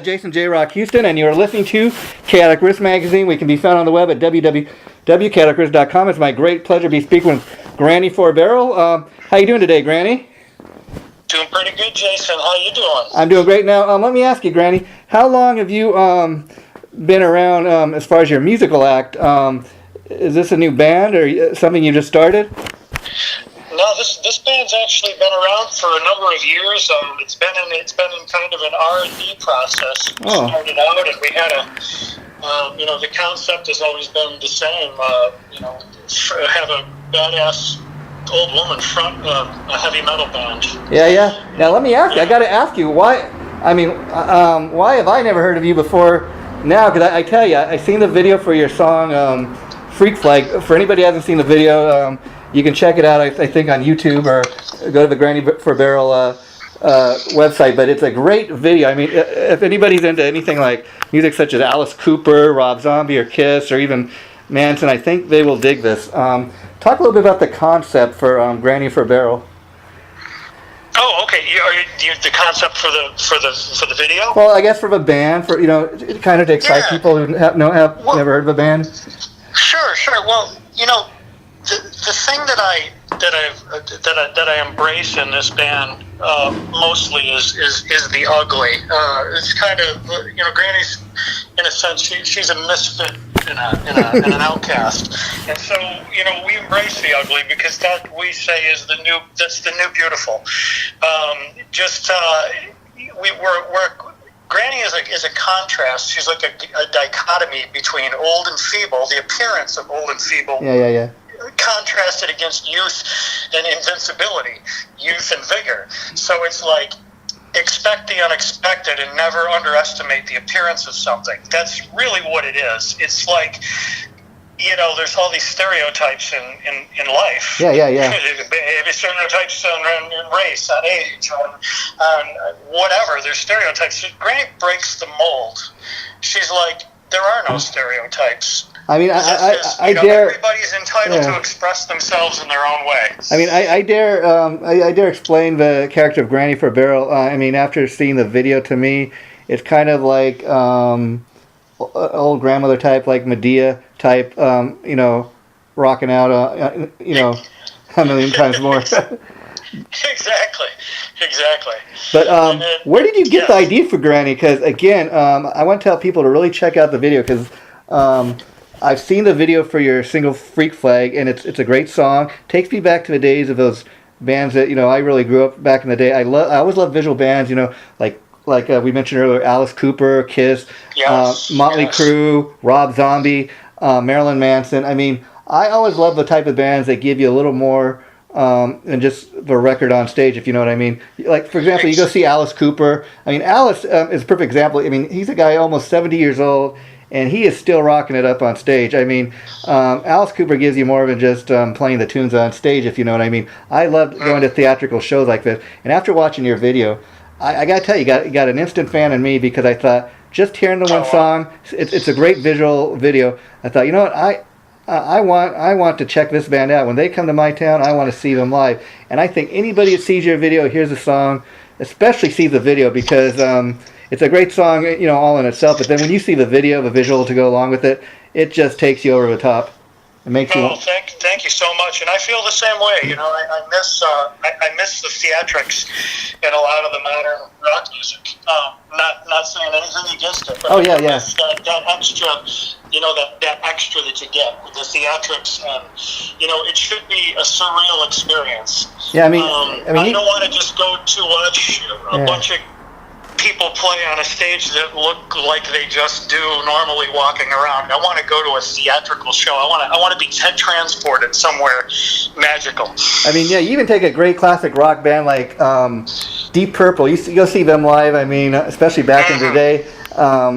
Jason JROCK Houston, and you're listening to Chaotic Riffs Magazine. We can be found on the web at www.chaoticriffs.com. It's my great pleasure to be speaking with Granny for Barrell. How you doing today, Granny? Doing pretty good, Jason. How you doing? I'm doing great. Now, let me ask you, Granny, how long have you been around as far as your musical act? Is this a new band or something you just started? No, this band's actually been around for a number of years. It's been in kind of an R&D process. We started out, and we had the concept has always been the same. Have a badass old woman front a heavy metal band. Yeah. Now let me ask you. I got to ask you why. I mean, why have I never heard of you before now? Because I tell you, I seen the video for your song "Freak Flag." For anybody who hasn't seen the video. You can check it out, I think, on YouTube or go to the Granny for Barrell website. But it's a great video. I mean, if anybody's into anything like music such as Alice Cooper, Rob Zombie, or Kiss, or even Manson, I think they will dig this. Talk a little bit about the concept for Granny for Barrell. Oh, okay. The concept for the video? Well, I guess from a band, for kind of to excite people who have never heard of a band. Sure. Well, the thing that I embrace in this band mostly is the ugly. It's kind of Granny's, in a sense, she's a misfit and an outcast, and so we embrace the ugly because that we say is that's the new beautiful. We're Granny is a contrast. She's like a dichotomy between old and feeble. The appearance of old and feeble. Yeah. Contrasted against youth and invincibility, youth and vigor. So it's like expect the unexpected and never underestimate the appearance of something. That's really what it is. It's like, there's all these stereotypes in life. Yeah. Stereotypes on race, on age, on whatever. There's stereotypes. Granny breaks the mold. She's like, there are no stereotypes. I mean, I dare. Everybody's entitled to express themselves in their own way. I mean, I dare explain the character of Granny for Barrell. I mean, after seeing the video, to me, it's kind of like old grandmother type, like Medea type. Rocking out. A million times more. Exactly. But where did you get the idea for Granny? Because again, I want to tell people to really check out the video because. I've seen the video for your single "Freak Flag," and it's a great song. Takes me back to the days of those bands that I really grew up back in the day. I always love visual bands, like we mentioned earlier, Alice Cooper, Kiss, Motley Crue, Rob Zombie, Marilyn Manson. I mean, I always love the type of bands that give you a little more than just the record on stage, if you know what I mean. Like, for example, you go see Alice Cooper. I mean, Alice is a perfect example. I mean, he's a guy almost 70 years old. And he is still rocking it up on stage. I mean, Alice Cooper gives you more than just playing the tunes on stage, if you know what I mean. I loved going to theatrical shows like this. And after watching your video, I got to tell you, you got an instant fan in me because I thought, just hearing the one song, it's a great visual video. I thought, you know what, I want to check this band out. When they come to my town, I want to see them live. And I think anybody that sees your video, hears the song, especially sees the video because... it's a great song, all in itself. But then when you see the video, the visual to go along with it, it just takes you over the top. It makes you. Thank you so much, and I feel the same way. I miss the theatrics in a lot of the modern rock music. Not saying anything against it, but I miss that extra. That extra that you get with the theatrics, and it should be a surreal experience. Yeah, I mean, I don't want to just go to watch a bunch of people play on a stage that look like they just do normally walking around. I want to go to a theatrical show. I want to be transported somewhere magical. I mean, you even take a great classic rock band like Deep Purple. You go see them live. I mean, especially back in the day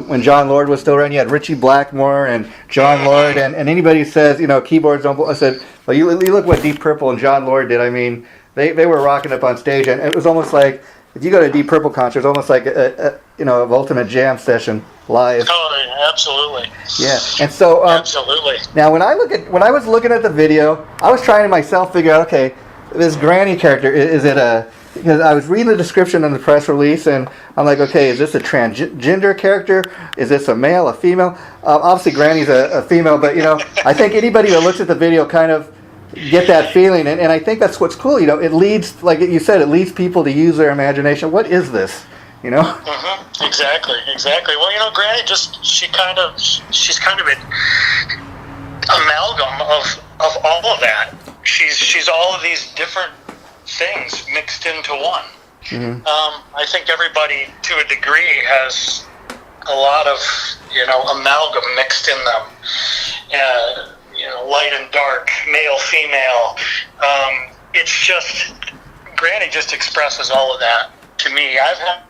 when John Lord was still around. You had Richie Blackmore and John Lord, and anybody who says keyboards don't. I said, well, you look what Deep Purple and John Lord did. I mean, they were rocking up on stage, and it was almost like. If you go to a Deep Purple concert, it's almost like an ultimate jam session live. Oh, absolutely. Yeah, and so absolutely. Now, when I was looking at the video, I was trying to myself figure out, okay, this Granny character, is it a because I was reading the description in the press release, and I'm like, okay, is this a transgender character? Is this a male, a female? Obviously, Granny's a female, but I think anybody that looks at the video kind of get that feeling, and I think that's what's cool. It leads, like you said, it leads people to use their imagination. What is this? Mm-hmm. Exactly. Well, Granny she's kind of an amalgam of all of that. She's all of these different things mixed into one. Mm-hmm. I think everybody, to a degree, has a lot of amalgam mixed in them. Light and dark, male, female. It's just Granny just expresses all of that to me. I've had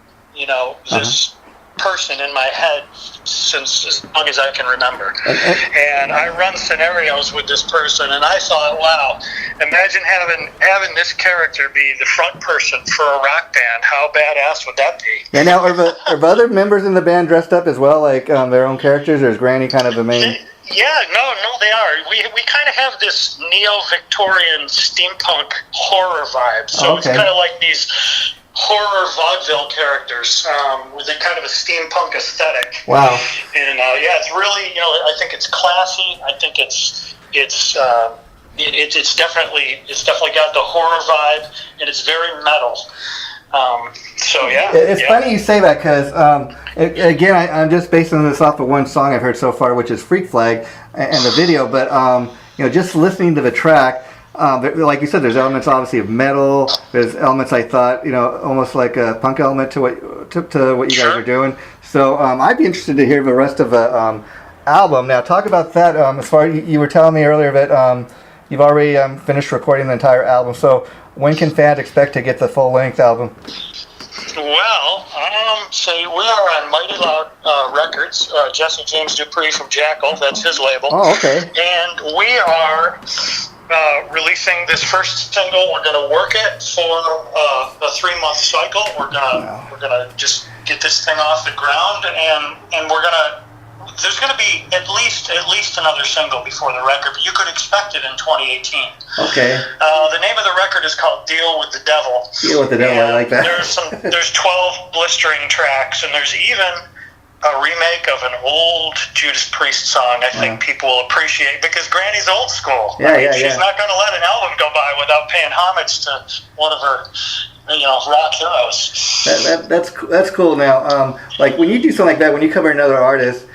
this person in my head since as long as I can remember, and I run scenarios with this person, and I thought, wow, imagine having this character be the front person for a rock band. How badass would that be? Yeah. Now, are other members in the band dressed up as well, like their own characters, or is Granny kind of the main? Yeah, no, they are. We kind of have this neo-Victorian steampunk horror vibe, so It's kind of like these horror vaudeville characters with a kind of a steampunk aesthetic. Wow. And it's really, I think it's classy. I think it's definitely got the horror vibe, and it's very metal. It's funny you say that, because again, I'm just basing this off of one song I've heard so far, which is Freak Flag, and the video. But just listening to the track, like you said, there's elements obviously of metal. There's elements, I thought, almost like a punk element to what you guys are doing. So I'd be interested to hear the rest of the album. Now, talk about that. As far as you were telling me earlier that you've already finished recording the entire album. So when can fans expect to get the full-length album? Well, so we are on Mighty Loud Records. Jesse James Dupree from Jackal, that's his label. Oh, okay. And we are releasing this first single. We're going to work it for a 3-month cycle. We're gonna just get this thing off the ground, and we're gonna. There's going to be at least another single before the record, but you could expect it in 2018. Okay. The name of the record is called "Deal with the Devil." Deal with the Devil, I like that. There's 12 blistering tracks, and there's even a remake of an old Judas Priest song. I think people will appreciate, because Granny's old school. She's not going to let an album go by without paying homage to one of her rock heroes. That's cool. Now, like when you do something like that, when you cover another artist,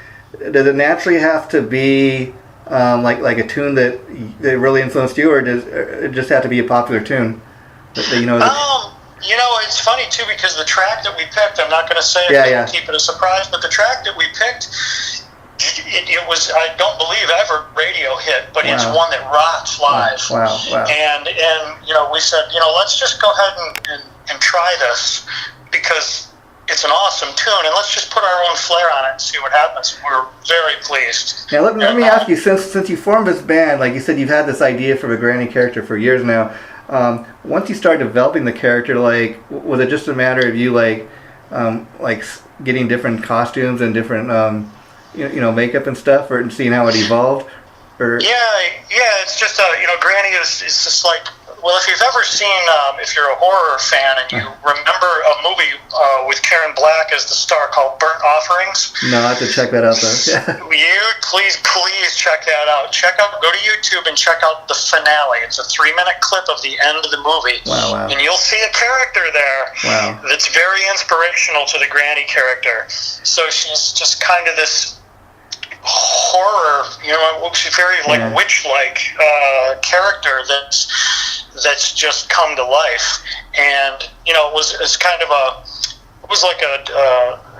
does it naturally have to be like a tune that really influenced you, or does it just have to be a popular tune? It's funny too, because the track that we picked, I'm not going to say it, keep it a surprise, but the track that we picked, it was, I don't believe ever radio hit, but it's one that rocks live. Wow. And we said, let's just go ahead and try this, because it's an awesome tune, and let's just put our own flair on it and see what happens. We're very pleased. Now, let me ask you, since you formed this band, like you said, you've had this idea for a Granny character for years now. Once you started developing the character, like, was it just a matter of you, like getting different costumes and different, makeup and stuff, and seeing how it evolved? Or? Yeah, it's just, Granny is just like, well, if you've ever seen, if you're a horror fan and you remember a movie with Karen Black as the star called Burnt Offerings. No, I have to check that out, though. You please check that out. Go to YouTube and check out the finale. It's a 3-minute clip of the end of the movie. Wow. And you'll see a character there that's very inspirational to the Granny character. So she's just kind of this horror, she's very witch-like character that's just come to life, and it's kind of it was like a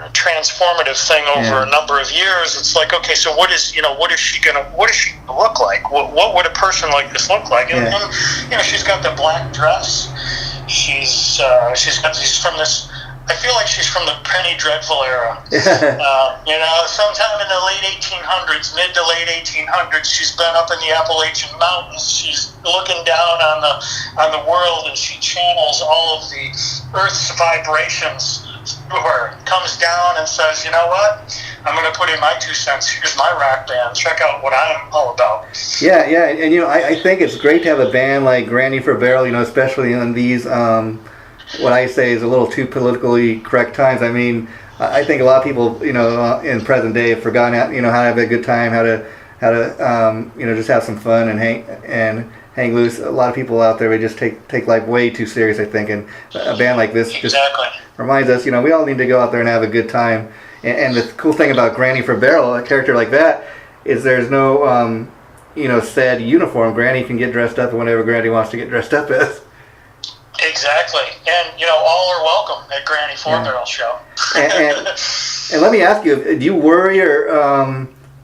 transformative thing over a number of years. It's like, okay, so what is she gonna look like? What would a person like this look like? And she's got the black dress. She's from this. I feel like she's from the Penny Dreadful era. Sometime in the late 1800s, mid to late 1800s, she's been up in the Appalachian Mountains. She's looking down on the world, and she channels all of the Earth's vibrations through her. Comes down and says, "You know what? I'm going to put in my 2 cents. Here's my rock band. Check out what I'm all about." Yeah, and I think it's great to have a band like Granny for Barrell, especially in these what I say is a little too politically correct times. I mean, I think a lot of people, in present day have forgotten how, how to have a good time, how to just have some fun and hang loose. A lot of people out there, they just take life way too serious, I think, and a band like this just reminds us, we all need to go out there and have a good time. And the cool thing about Granny for Barrell, a character like that, is there's no, said uniform. Granny can get dressed up in whatever Granny wants to get dressed up as. Exactly. And, all are welcome at Granny for Barrell show. and let me ask you, do you worry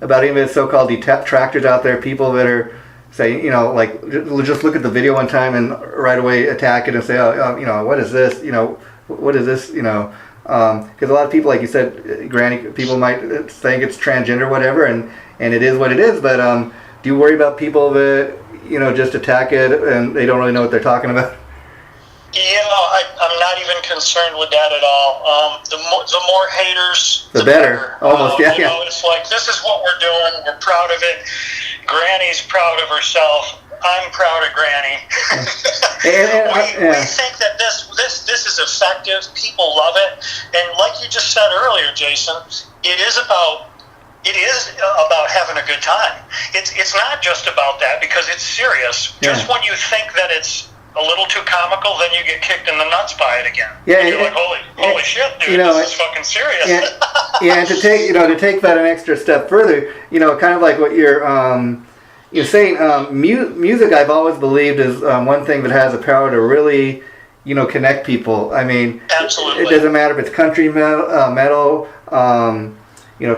about any of the so-called detractors out there, people that are saying, just look at the video one time and right away attack it and say, what is this? What is this? Because a lot of people, like you said, Granny, people might think it's transgender, whatever, and it is what it is. But do you worry about people that just attack it and they don't really know what they're talking about? I'm not even concerned with that at all. The more haters, the better. Almost, yeah. It's like, this is what we're doing. We're proud of it. Granny's proud of herself. I'm proud of Granny. We think that this is effective. People love it, and like you just said earlier, Jason, it is about having a good time. It's not just about that, because it's serious. Just when you think that it's a little too comical, then you get kicked in the nuts by it again. Yeah, and you're like, holy shit, dude, this is fucking serious. And to take that an extra step further, kind of like what you're saying, music, I've always believed, is one thing that has the power to really, connect people. I mean, absolutely. It doesn't matter if it's country metal,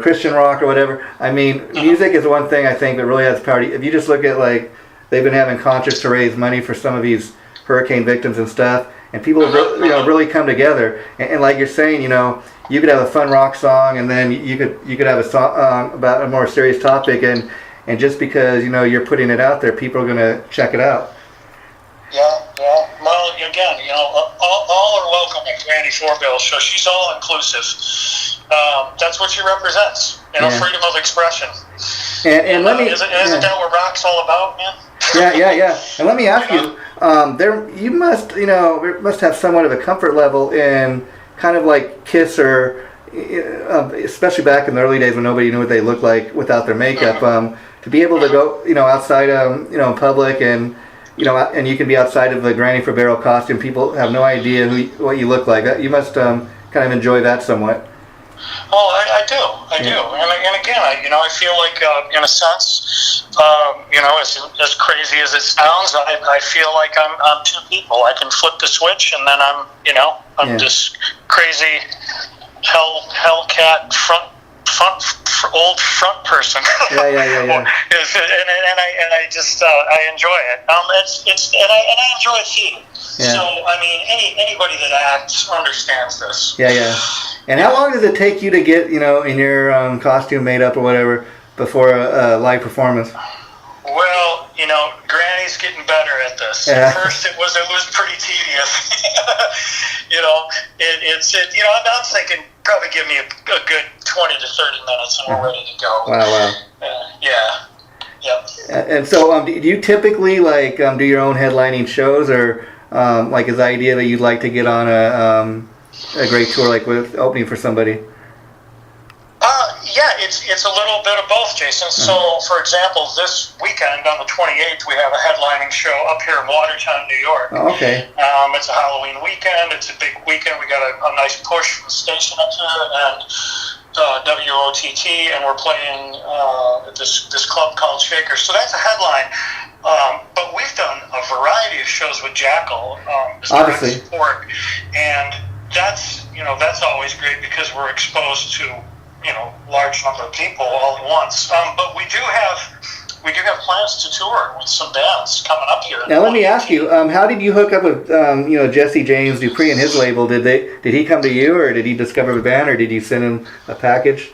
Christian rock or whatever. I mean, music is one thing I think that really has power. If you just look at, like, they've been having concerts to raise money for some of these hurricane victims and stuff, and people really come together. And like you're saying, you could have a fun rock song, and then you could have a song about a more serious topic, and just because you're putting it out there, people are going to check it out. Yeah. Well, again, all are welcome at Granny Fourbill, so she's all inclusive. That's what she represents. Freedom of expression. And let me isn't that what rock's all about, man? Yeah. And let me ask you, you must have somewhat of a comfort level in kind of like Kiss, or especially back in the early days when nobody knew what they looked like without their makeup. To be able to go, outside, in public, and and you can be outside of the Granny for Barrell costume. People have no idea what you look like. You must kind of enjoy that somewhat. Oh, I do. And again, I feel like, in a sense, as crazy as it sounds, I feel like I'm two people. I can flip the switch, and then I'm this crazy hellcat old front person. Yeah. And I just I enjoy it. And I enjoy it too. Yeah. So I mean, anybody that acts understands this. Yeah. And how long does it take you to get in your costume made up or whatever before a live performance? Well, Granny's getting better at this. Yeah. At first, it was pretty tedious. I'm thinking probably give me a good 20 to 30 minutes and we're ready to go. Wow. Yeah. Yep. And so, do you typically do your own headlining shows, or is the idea that you'd like to get on a great tour, like with opening for somebody? Yeah, it's a little bit of both, Jason. So, for example, this weekend on the 28th, we have a headlining show up here in Watertown, New York. Oh, okay. It's a Halloween weekend. It's a big weekend. We got a nice push from the station up here and WOTT, and we're playing this club called Shaker. So that's a headline. But we've done a variety of shows with Jackal, obviously, support, and that's always great because we're exposed to large number of people all at once. But we do have plans to tour with some bands coming up here. Now let me ask you, how did you hook up with Jesse James Dupree and his label? Did he come to you, or did he discover the band, or did you send him a package?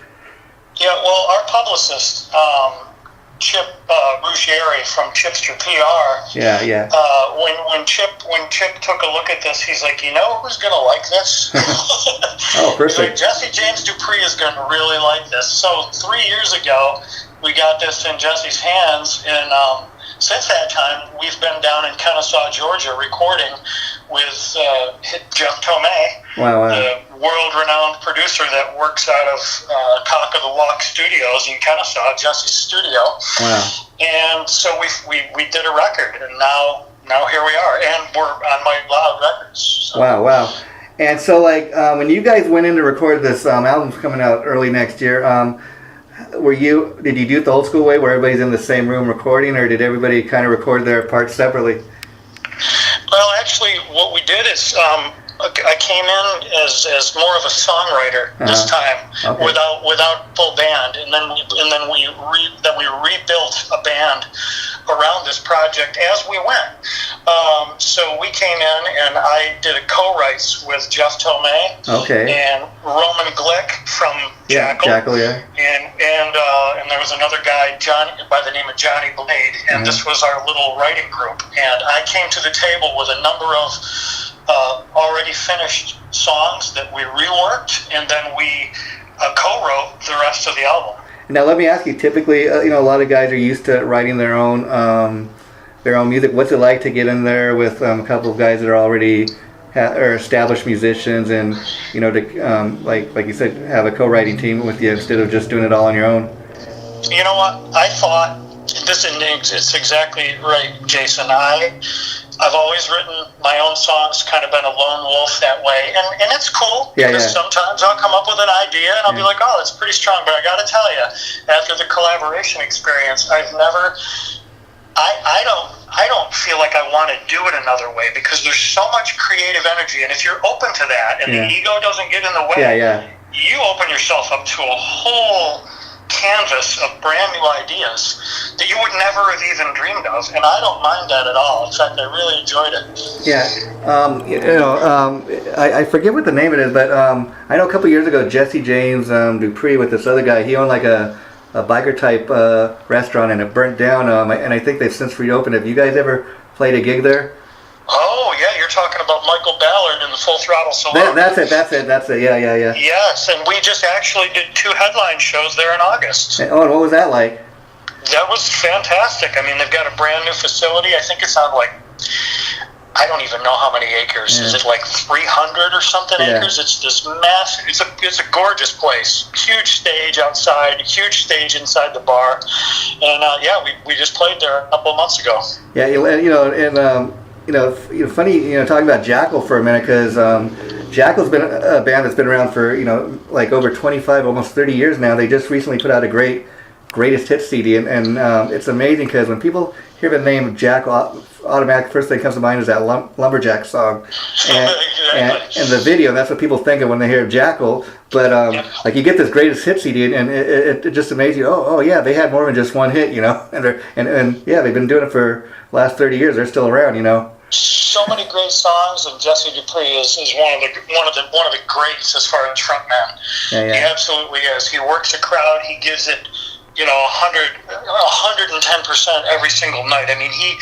Yeah, well, our publicist, Chip Ruggieri from Chipster PR. Yeah. When Chip took a look at this, he's like, who's gonna like this? Oh, perfect. Like, Jesse James Dupree is gonna really like this. So 3 years ago, we got this in Jesse's hands, and since that time, we've been down in Kennesaw, Georgia, recording with Jeff Tomei, the world-renowned producer that works out of Cock of the Walk Studios in Kennesaw, Jesse's studio. Wow. And so we did a record, and now here we are, and we're on Mighty Loud Records. So. Wow. And so, like, when you guys went in to record this, album's coming out early next year, did you do it the old school way where everybody's in the same room recording, or did everybody kind of record their parts separately? Well, actually, what we did is I came in as more of a songwriter this time, without full band, and then we rebuilt a band around this project as we went. So we came in, and I did a co-writes with Jeff Tomei and Roman Glick from Jackal, and there was another guy, Johnny, by the name of Johnny Blade, and this was our little writing group. And I came to the table with a number of already finished songs that we reworked, and then we co-wrote the rest of the album. Now, let me ask you. Typically, a lot of guys are used to writing their own music. What's it like to get in there with a couple of guys that are already are established musicians, and to like you said, have a co-writing team with you instead of just doing it all on your own? You know what? I thought it's exactly right, Jason. I've always written my own songs, kind of been a lone wolf that way, and it's cool, because sometimes I'll come up with an idea and I'll be like, oh, that's pretty strong, but I got to tell you, after the collaboration experience, I don't feel like I want to do it another way, because there's so much creative energy, and if you're open to that and the ego doesn't get in the way, you open yourself up to a whole canvas of brand new ideas that you would never have even dreamed of, and I don't mind that at all. In fact, I really enjoyed it. I forget what the name it is, but I know a couple years ago, Jesse James Dupree with this other guy, he owned like a biker type restaurant, and it burnt down, and I think they've since reopened. Have you guys ever played a gig there? Oh, yeah, you're talking about Michael Ballard in the Full Throttle Saloon. That's it, yeah. Yes, and we just actually did 2 headline shows there in August. Oh, and what was that like? That was fantastic. I mean, they've got a brand new facility. I think it's on I don't even know how many acres. Is it like 300 or something acres? It's this massive, it's a gorgeous place. Huge stage outside, huge stage inside the bar. And we just played there a couple of months ago. Yeah, funny, talking about Jackal for a minute, because Jackal's been a band that's been around for, like over 25, almost 30 years now. They just recently put out a greatest hits CD, and it's amazing, because when people hear the name Jackal, automatic first thing that comes to mind is that Lumberjack song, and the video. That's what people think of when they hear Jackal. But like, you get this greatest hits CD, and it just amazes you. Oh yeah, they had more than just one hit, and they've been doing it for the last 30 years. They're still around, So many great songs, and Jesse Dupree is one of the greats as far as frontman. He absolutely is. He works a crowd. He gives it 110% every single night. I mean, he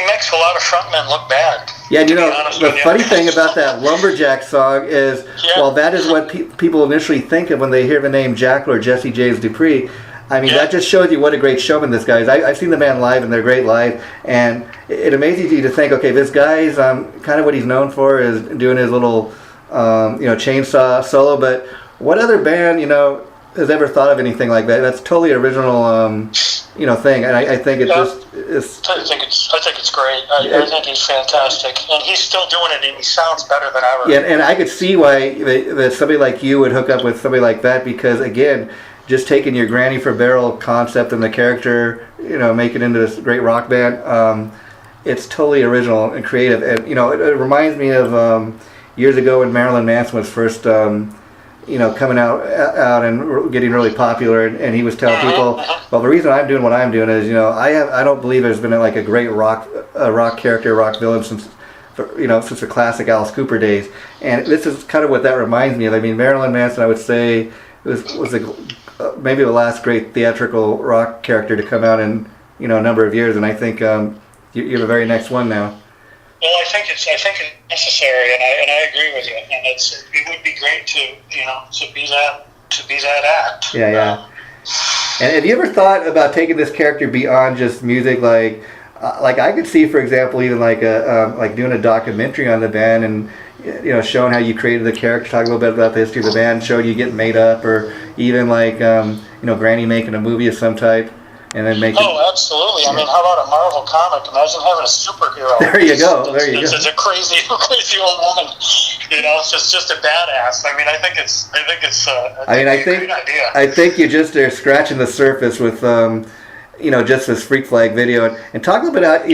makes a lot of frontmen look bad. Yeah, the funny thing about that Lumberjack song is, well, that is what people initially think of when they hear the name Jackal or Jesse James Dupree. I mean, that just shows you what a great showman this guy is. I've seen the band live, and they're great live, and it amazes you to think, okay, this guy's kind of what he's known for is doing his little, chainsaw solo, but what other band, has ever thought of anything like that? That's totally original, thing, and I think it just is. I think it's great. I think he's fantastic, and he's still doing it, and he sounds better than ever. Yeah, and I could see why that somebody like you would hook up with somebody like that, because again, just taking your Granny for Barrel concept and the character, make it into this great rock band. It's totally original and creative, and it reminds me of years ago when Marilyn Manson was first. Coming out and getting really popular, and he was telling people, well, the reason I'm doing what I'm doing is, I don't believe there's been a great rock character, rock villain since the classic Alice Cooper days, and this is kind of what that reminds me of. I mean, Marilyn Manson, I would say, was maybe the last great theatrical rock character to come out in a number of years, and I think you're the very next one now. Well, I think it's necessary, and I agree with you. And it would be great to be that act. Yeah. And have you ever thought about taking this character beyond just music? Like I could see, for example, even like doing a documentary on the band and showing how you created the character, talking a little bit about the history of the band, showing you getting made up, or even like Granny making a movie of some type. And then make Oh, absolutely. I mean, how about a Marvel comic? Imagine having a superhero. There you go. It's a crazy old woman. It's just a badass. I mean, I think it's a great idea. I think you just are scratching the surface with just this Freak Flag video, and talk a little bit about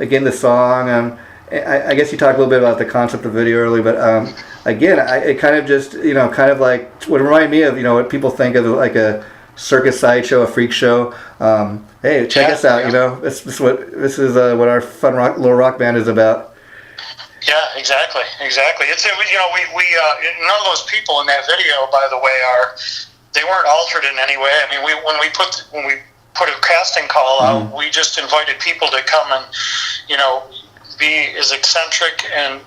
again the song. I guess you talked a little bit about the concept of the video earlier, but again, it kind of just kind of like would remind me of what people think of like a circus sideshow, a freak show. Hey, check us out. This is what our fun little rock band is about. Yeah, exactly. It's we none of those people in that video, by the way, they weren't altered in any way. I mean, when we put a casting call out, we just invited people to come and be as eccentric and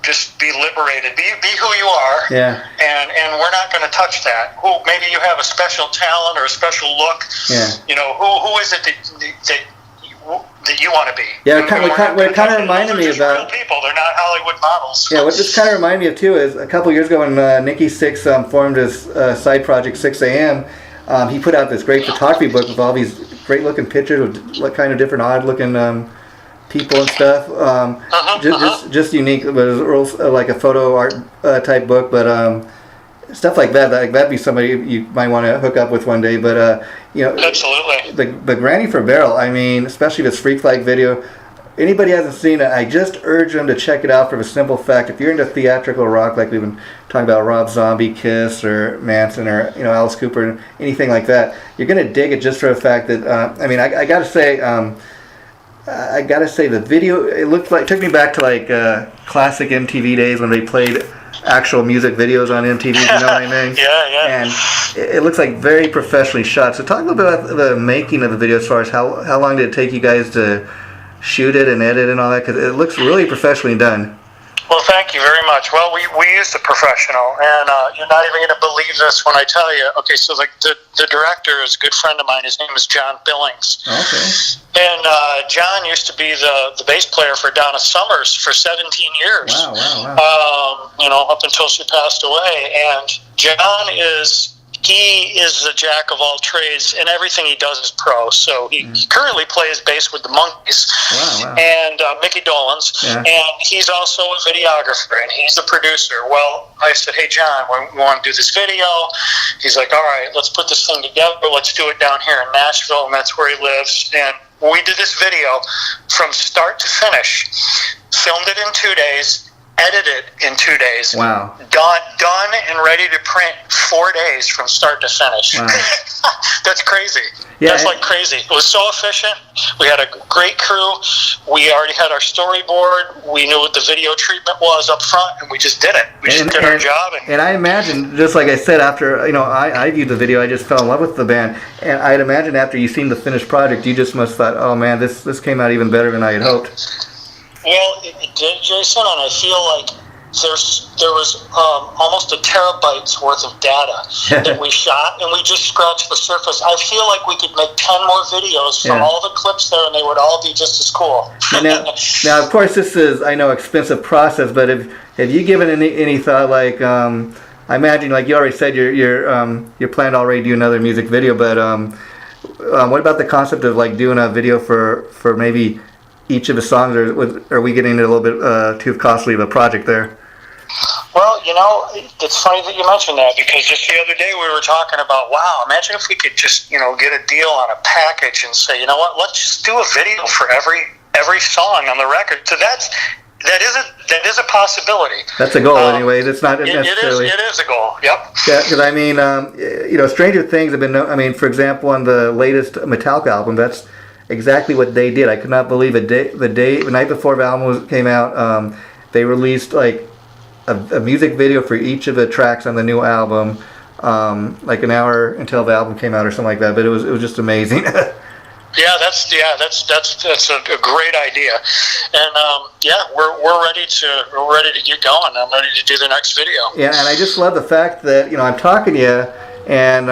just be liberated, be who you are. Yeah. And we're not going to touch that. Maybe you have a special talent or a special look. Yeah. Who is it that you want to be? Yeah. It kind of reminded me about real people. They're not Hollywood models. Yeah. What this kind of reminded me of too is a couple years ago when Nikki Sixx formed his side project 6 a.m. He put out this great photography book with all these great looking pictures with kind of different odd looking people and stuff. Just unique. But it was like a photo art type book, but stuff like that. That'd be somebody you might want to hook up with one day. But absolutely. The Granny for Barrell. I mean, especially this Freak Flag video. Anybody hasn't seen it, I just urge them to check it out for the simple fact, if you're into theatrical rock, like we've been talking about Rob Zombie, Kiss, or Manson, or Alice Cooper, anything like that, you're gonna dig it just for the fact that I gotta say the video, it took me back to like classic MTV days when they played actual music videos on MTV. You know what I mean? Yeah. And it looks like very professionally shot. So talk a little bit about the making of the video, as far as how long did it take you guys to shoot it and edit and all that, because it looks really professionally done. Well, thank you very much. Well, we used a professional, and you're not even going to believe this when I tell you. Okay, so the director is a good friend of mine. His name is John Billings. Okay. And John used to be the bass player for Donna Summers for 17 years. Wow. Up until she passed away. And John is a jack of all trades, and everything he does is pro. So he currently plays bass with the Monkees and Mickey Dolenz, and he's also a videographer, and he's the producer. Well, I said, hey, John, we want to do this video. He's like, all right, let's put this thing together. Let's do it down here in Nashville, and that's where he lives. And we did this video from start to finish, filmed it in 2 days, edited in 2 days. Wow. Done and ready to print 4 days from start to finish. Wow. That's crazy. Yeah, That's like crazy. It was so efficient. We had a great crew. We already had our storyboard. We knew what the video treatment was up front, and we just did it. We just did our job. And I imagine, just like I said, after I viewed the video, I just fell in love with the band. And I'd imagine after you seen the finished project, you just must have thought, oh man, this came out even better than I had hoped. Well, it did, Jason, and I feel like there was almost 1 terabyte worth of data that we shot, and we just scratched the surface. I feel like we could make 10 more videos from all the clips there, and they would all be just as cool. now, of course, this is, I know, expensive process, but have you given any thought, like, I imagine, like you already said, you're planning to already do another music video, but what about the concept of, like, doing a video for maybe each of the songs, or are we getting a little bit too costly of a project there? Well, it's funny that you mentioned that, because just the other day we were talking about, wow, imagine if we could just, get a deal on a package and say, you know what, let's just do a video for every song on the record. So that is a possibility. That's a goal anyway. That's not necessarily. It is a goal. Yep. Yeah, because I mean, Stranger Things have been. I mean, for example, on the latest Metallica album, that's exactly what they did. I could not believe it. The night before the album came out, they released like a music video for each of the tracks on the new album, like an hour until the album came out or something like that. But it was just amazing. That's a great idea, and we're ready to get going. I'm ready to do the next video. Yeah, and I just love the fact that I'm talking to you, and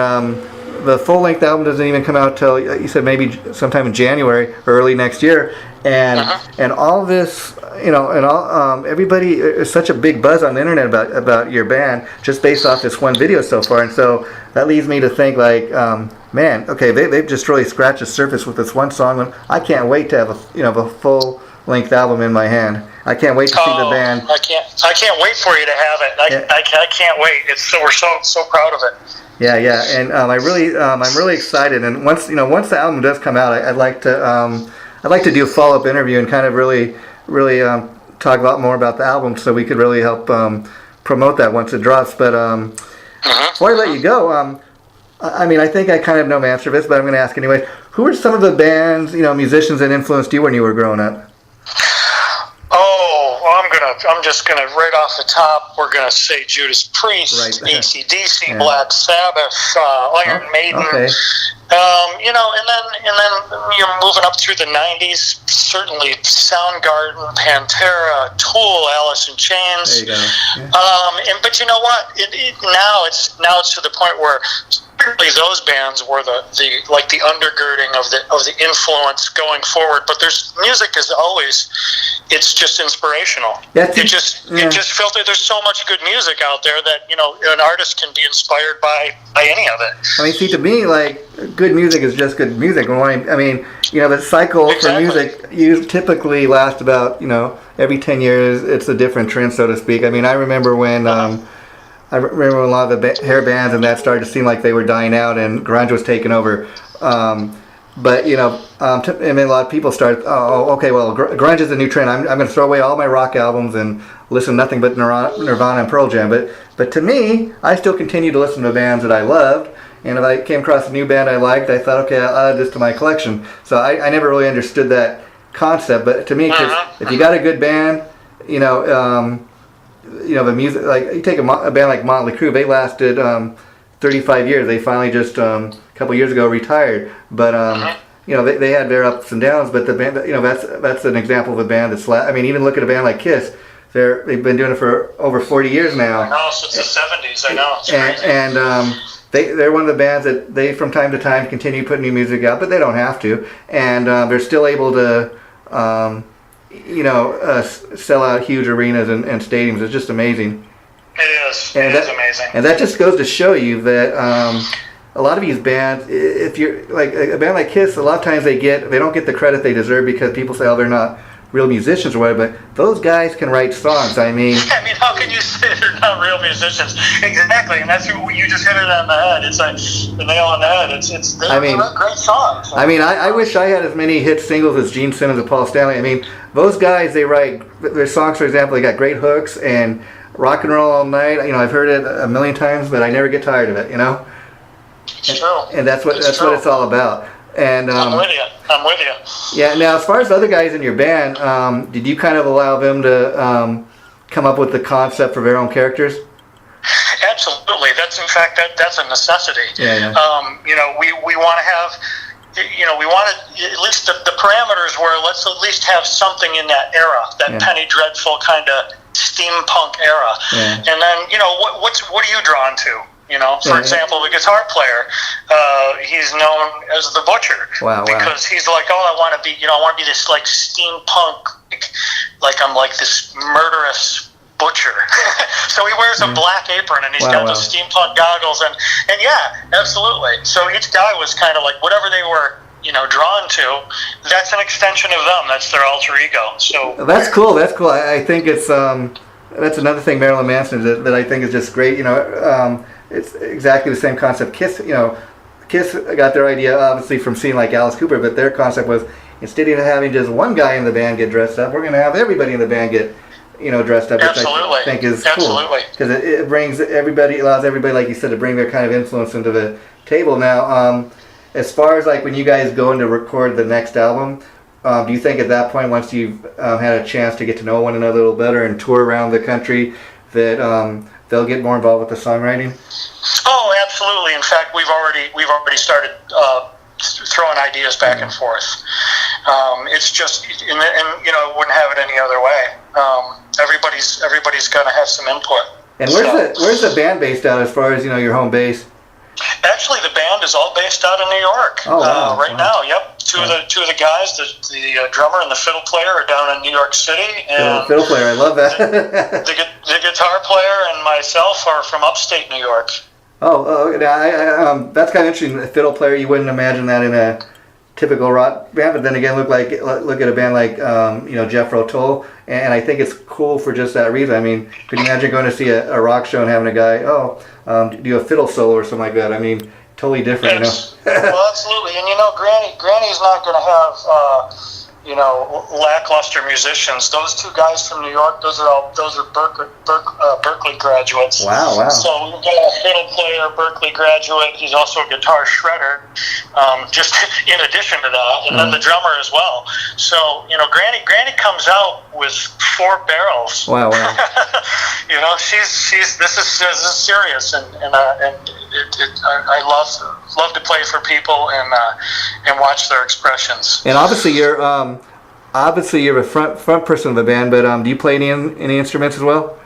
the full length album doesn't even come out till you said maybe sometime in January or early next year, and all this, and all everybody is such a big buzz on the internet about your band just based off this one video so far, and so that leads me to think like, man, okay, they've just really scratched the surface with this one song, and I can't wait to have a full length album in my hand. I can't wait to see the band. I can't wait for you to have it. I can't wait. We're so proud of it. Yeah, and I'm really excited. And once the album does come out, I'd like to do a follow-up interview and kind of really talk a lot more about the album, so we could really help promote that once it drops. But before I let you go, I mean, I think I kind of know the answer to this, but I'm going to ask anyway. Who are some of the bands, musicians that influenced you when you were growing up? I'm just gonna right off the top. We're gonna say Judas Priest, right. AC/DC, Black Sabbath, Iron Maiden. Okay. And then you're moving up through the '90s. Certainly, Soundgarden, Pantera, Tool, Alice in Chains. There you go. But you know what? Now it's to the point where really those bands were the undergirding of the influence going forward. But there's music is always, it's just inspirational. It just filtered. There's so much good music out there that an artist can be inspired by any of it. I mean, see, to me, like, good music is just good music. I mean, the cycle for music you typically lasts about every 10 years. It's a different trend, so to speak. I mean, I remember when. I remember a lot of the hair bands and that started to seem like they were dying out and grunge was taking over. But and a lot of people started, okay, well, grunge is a new trend. I'm going to throw away all my rock albums and listen to nothing but Nirvana and Pearl Jam. But to me, I still continue to listen to bands that I loved. And if I came across a new band I liked, I thought, okay, I'll add this to my collection. So I never really understood that concept. But to me, cause if you got a good band, the music, like you take a band like Motley Crue, they lasted 35 years. They finally just a couple years ago retired. But they had their ups and downs. But the band, that's an example of a band that's. I mean, even look at a band like Kiss. They've been doing it for over 40 years now. I know, since the 70s. I know. It's crazy. And they're one of the bands that they from time to time continue putting new music out, but they don't have to, and they're still able to. Sell out huge arenas and stadiums. It's just amazing. It is. It is amazing. And that just goes to show you that a lot of these bands, if you're like a band like Kiss, a lot of times they don't get the credit they deserve because people say, they're not real musicians or whatever, but those guys can write songs. I mean, how can you say they're not real musicians? Exactly, and that's you just hit it on the head. It's like the nail on the head. They're great songs. I mean, I wish I had as many hit singles as Gene Simmons and Paul Stanley. I mean, those guys, they write their songs. For example, they got great hooks and rock and roll all night. I've heard it a million times, but I never get tired of it. It's true. And that's what it's all about. And I'm with you. Yeah. Now, as far as the other guys in your band, did you kind of allow them to come up with the concept for their own characters? Absolutely. That's a necessity. Yeah. We want to have. We want to, at least the parameters were, let's at least have something in that era, that Penny Dreadful kind of steampunk era. Yeah. And then, what are you drawn to? For example, the guitar player, he's known as the Butcher. Wow. Because he's like, I want to be this like steampunk, like I'm like this murderous butcher. So he wears a black apron and he's got those steampunk goggles and yeah, absolutely. So each guy was kind of like whatever they were, drawn to. That's an extension of them. That's their alter ego. So that's cool. I think it's that's another thing Marilyn Manson did that I think is just great. It's exactly the same concept. Kiss got their idea obviously from seeing like Alice Cooper, but their concept was instead of having just one guy in the band get dressed up, we're going to have everybody in the band get dressed up, which I think is cool because it brings everybody, allows everybody, like you said, to bring their kind of influence into the table. Now, as far as like when you guys go in to record the next album, do you think at that point, once you've had a chance to get to know one another a little better and tour around the country, that they'll get more involved with the songwriting? Oh, absolutely. In fact, we've already started throwing ideas back and forth. It's just, and wouldn't have it any other way. Everybody's going to have some input. And where's the band based out as far as your home base? Actually, the band is all based out of New York. Oh, wow. Right now. Yep. Two of the guys, the drummer and the fiddle player, are down in New York City. And fiddle player, I love that. the guitar player and myself are from upstate New York. Oh, that's kind of interesting. A fiddle player, you wouldn't imagine that in a typical rock band, but then again, look at a band like Jethro Tull, and I think it's cool for just that reason. I mean, could you imagine going to see a rock show and having a guy do a fiddle solo or something like that? I mean, totally different. Yes. Well, absolutely, and Granny's not going to have lackluster musicians. Those two guys from New York, those are Berkeley graduates. Wow. So we've got a fiddle player, Berkeley graduate. He's also a guitar shredder, just in addition to that, and then the drummer as well. So Granny comes out with 4 barrels. Wow. This is serious, and I love to play for people and watch their expressions. And obviously you're a front person of the band, but do you play any instruments as well?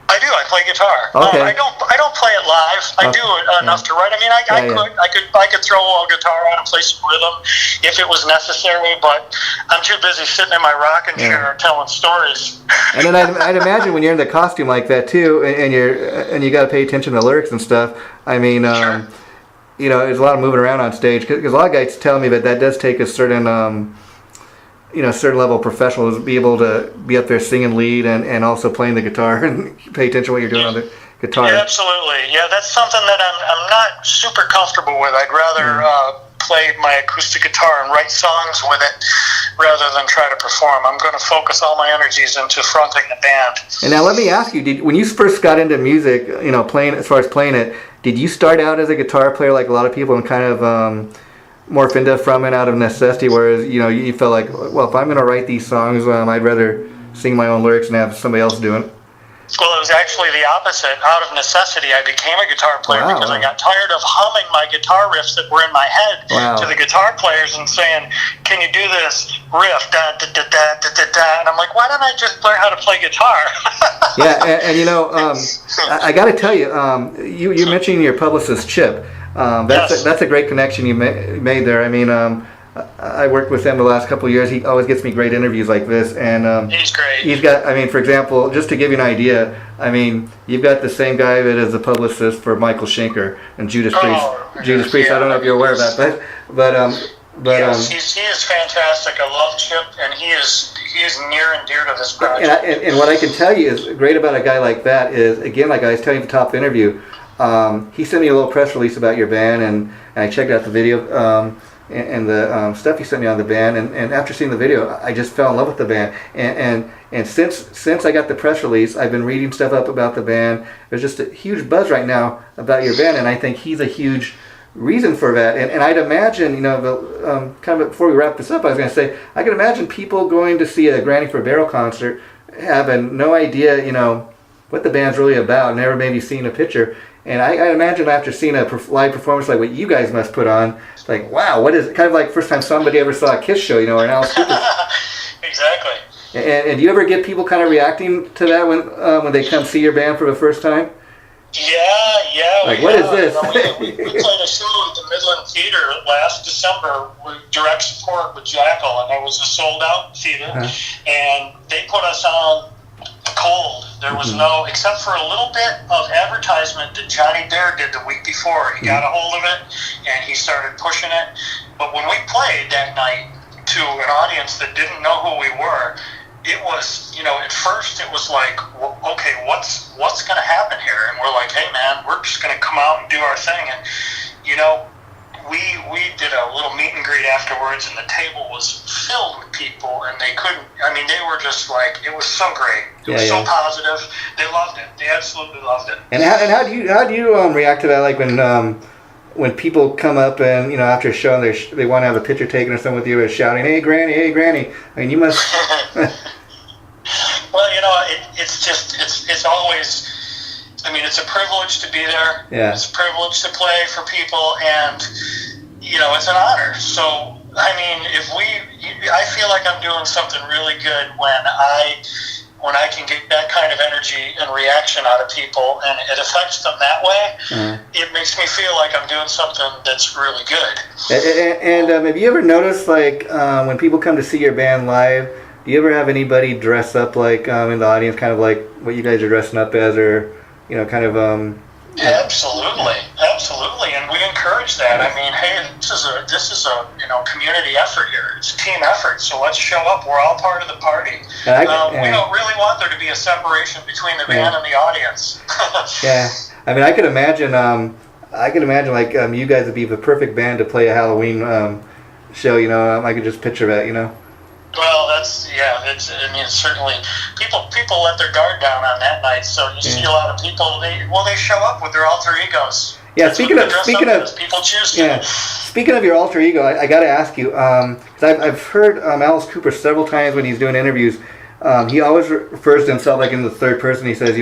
I do. I play guitar. Okay. I don't play it live. I do enough to write. I mean, I could throw a guitar on and play some rhythm if it was necessary, but I'm too busy sitting in my rocking chair telling stories. And then I'd imagine when you're in the costume like that too, and you got to pay attention to the lyrics and stuff. I mean, sure. There's a lot of moving around on stage because a lot of guys tell me that does take a certain certain level of professionals to be able to be up there singing lead and also playing the guitar and pay attention to what you're doing on the guitar. Yeah, absolutely. Yeah, that's something that I'm not super comfortable with. I'd rather play my acoustic guitar and write songs with it rather than try to perform. I'm going to focus all my energies into fronting the band. And now let me ask you, when you first got into music, playing it, did you start out as a guitar player like a lot of people and kind of morph into from it out of necessity, whereas you felt like, well, if I'm going to write these songs, I'd rather sing my own lyrics and have somebody else do it? Well, it was actually the opposite. Out of necessity, I became a guitar player because I got tired of humming my guitar riffs that were in my head to the guitar players and saying, "Can you do this riff?" Da, da, da, da, da, da, da. And I'm like, why don't I just learn how to play guitar? I got to tell you, you mentioned your publicist Chip. That's a great connection you made there. I mean, I worked with him the last couple of years. He always gets me great interviews like this, and he's great. He's got, for example, just to give you an idea, you've got the same guy that is a publicist for Michael Schenker and Judas Priest. Judas Priest. I don't know if you're aware of that, but yes, he is fantastic. I love Chip, and he is near and dear to this project. And what I can tell you is great about a guy like that is, again, like I was telling you at the top of the interview, he sent me a little press release about your band, and I checked out the video. And the stuff he sent me on the band, and after seeing the video, I just fell in love with the band. And since I got the press release, I've been reading stuff up about the band. There's just a huge buzz right now about your band, and I think he's a huge reason for that. And I'd imagine, kind of before we wrap this up, I was going to say, I can imagine people going to see a Granny for Barrell concert having no idea, what the band's really about, never maybe seen a picture. And I imagine after seeing a live performance like what you guys must put on, it's like, wow, what is it? Kind of like first time somebody ever saw a Kiss show, or an Alice Cooper. Exactly. And do you ever get people kind of reacting to that when they come see your band for the first time? Yeah. Like, what is this? We played a show at the Midland Theater last December with direct support with Jackal, and it was a sold-out theater, and they put us on cold. There was no, except for a little bit of advertisement that Johnny Dare did the week before. He got a hold of it and he started pushing it. But when we played that night to an audience that didn't know who we were, it was, at first it was like, okay, what's going to happen here? And we're like, hey man, we're just going to come out and do our thing. And we did a little meet and greet afterwards, and the table was filled with people, and they were just like, it was so great. It was so positive. They loved it. They absolutely loved it. And how do you react to that? Like when people come up and after a show and they want to have a picture taken or something with you, and shouting, "Hey Granny, hey Granny!" I mean, you must. Well, it's always. It's a privilege to be there. Yeah. It's a privilege to play for people, and it's an honor. So I feel like I'm doing something really good when when I can get that kind of energy and reaction out of people, and it affects them that way, it makes me feel like I'm doing something that's really good. And have you ever noticed, like, when people come to see your band live, do you ever have anybody dress up like in the audience, kind of like what you guys are dressing up as, or kind of Absolutely, and we encourage that. I mean, hey, this is a community effort here. It's a team effort, so let's show up. We're all part of the party. We don't really want there to be a separation between the band and the audience. Yeah, I mean, I could imagine like you guys would be the perfect band to play a Halloween show. I could just picture that. Well, certainly people let their guard down on that night, so you see a lot of people. They show up with their alter egos. Yeah, speaking of people choose to. Yeah, speaking of your alter ego, I got to ask you, because I've heard Alice Cooper several times when he's doing interviews. He always refers to himself like in the third person. He says,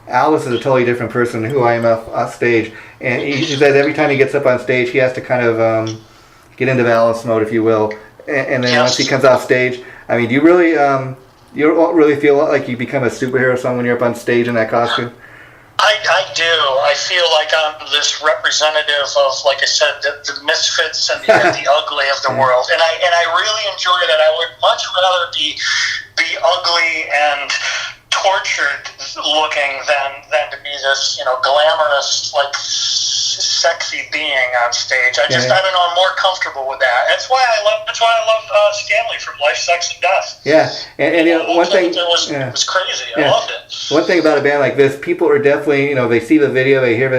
Alice is a totally different person than who I am off stage, and he says every time he gets up on stage, he has to kind of get into Alice mode, if you will. And then once he comes off stage, I mean, do you really feel like you become a superhero or something when you're up on stage in that costume? I do. I feel like I'm this representative of, like I said, the misfits and the ugly of the world, and I really enjoy that. I would much rather be ugly and tortured looking than to be this glamorous, like, sexy being on stage. I don't know, I'm more comfortable with that. That's why I love Stanley from Life, Sex, and Death. Yeah, and one thing it was crazy. I loved it. One thing about a band like this, people are definitely they see the video, they hear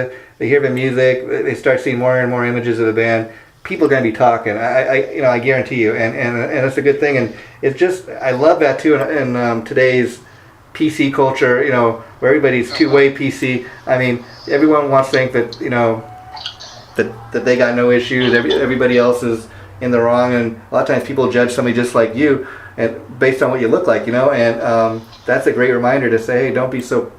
the music, they start seeing more and more images of the band. People are going to be talking. I guarantee you, and it's a good thing. And it's just, I love that too. In today's PC culture, where everybody's two-way PC. I mean, everyone wants to think that that they got no issues. Everybody else is in the wrong, and a lot of times people judge somebody just like you, and based on what you look like, And that's a great reminder to say, hey, don't be so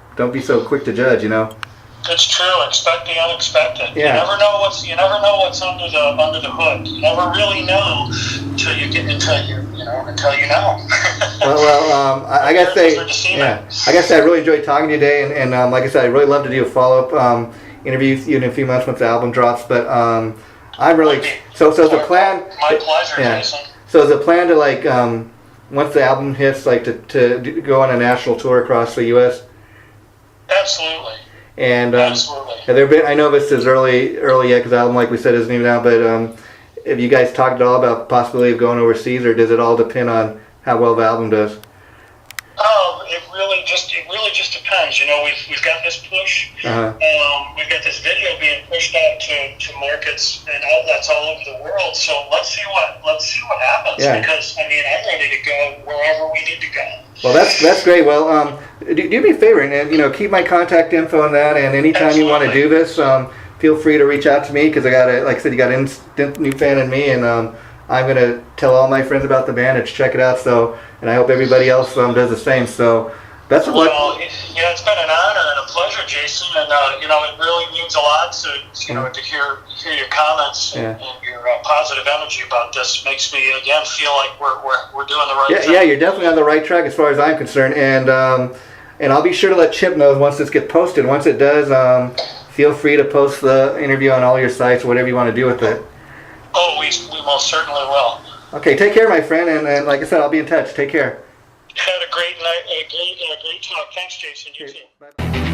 quick to judge, It's true. Expect the unexpected. Yeah. You never know what's under the hood. You never really know until you know. Well, I gotta say, I really enjoyed talking to you today, and like I said, I'd really love to do a follow-up interview in a few months once the album drops. But I'm really so the plan. My pleasure, Jason. So is the plan to once the album hits, to go on a national tour across the U.S.? Absolutely. And absolutely. Have there been? I know this is early yet because the album, like we said, isn't even out. But have you guys talked at all about the possibility of going overseas, or does it all depend on how well the album does? It really just depends. We've got this push. Uh-huh. We've got this video being pushed out to markets and outlets all over the world. So let's see what happens. Yeah. Because I'm ready to go wherever we need to go. Well, that's great. Well, do me a favor and keep my contact info on that. And anytime you want to do this, feel free to reach out to me because like I said, you got an instant new fan in me, and I'm gonna tell all my friends about the band and check it out. So, and I hope everybody else does the same. So. That's it's been an honor and a pleasure, Jason, and it really means a lot to hear your comments and your positive energy about this. Makes me again feel like we're doing the right thing. Yeah, you're definitely on the right track as far as I'm concerned, and I'll be sure to let Chip know once this gets posted. Once it does, feel free to post the interview on all your sites, whatever you want to do with it. Oh, we most certainly will. Okay, take care, my friend, and like I said, I'll be in touch. Take care. Had a great night, a great talk. Thanks, Jason. You too. Bye.